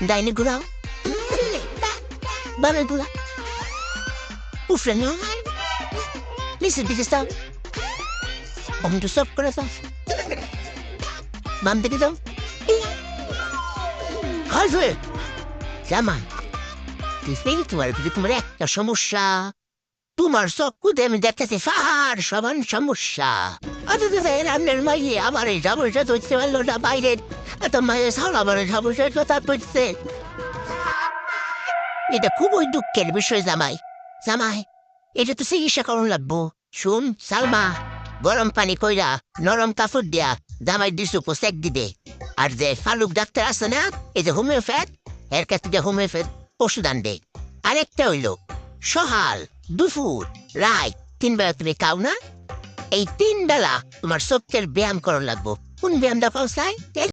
ডাইনে ঘুরাও, বামে ঘুরা, উফরে নাও, নিচের দিকে যাও, অমনি সব করে যাও, বাম দিকে যাও। আসবে জামা, তোমার একটা সমস্যা, তোমার চক্ষুতে আমি দেখতেছি ফাহার সমান সমস্যা। আপনার মাইয়ে আমার এই সমস্যা ধরতে পারলো না, বাইরের এত মায়ের সাল আমার সমস্যার কথা বলছে। এটা খুবই দুঃখের বিষয় জামাই। জামাই, এটা তো চিকিৎসা করুন লাগবো। শুন সালমা, গরম পানি কইরা নরম কাপড় দিয়া জামাই দিছু পোশাক দিবে। আর যে ফালুক ডাক্তার আছে না, এই যে হোমিওপ্যাথ, এর কাছে যে হোমিওপ্যাথ ওষুধ আনবে। আরেকটা হইল সকাল, দুপুর, রাত 3 বেলা তুমি খাও না, এই 3 বেলা তোমার চোখের ব্যায়াম করা লাগবো। কোন ব্যায়ামটা পাও চাই?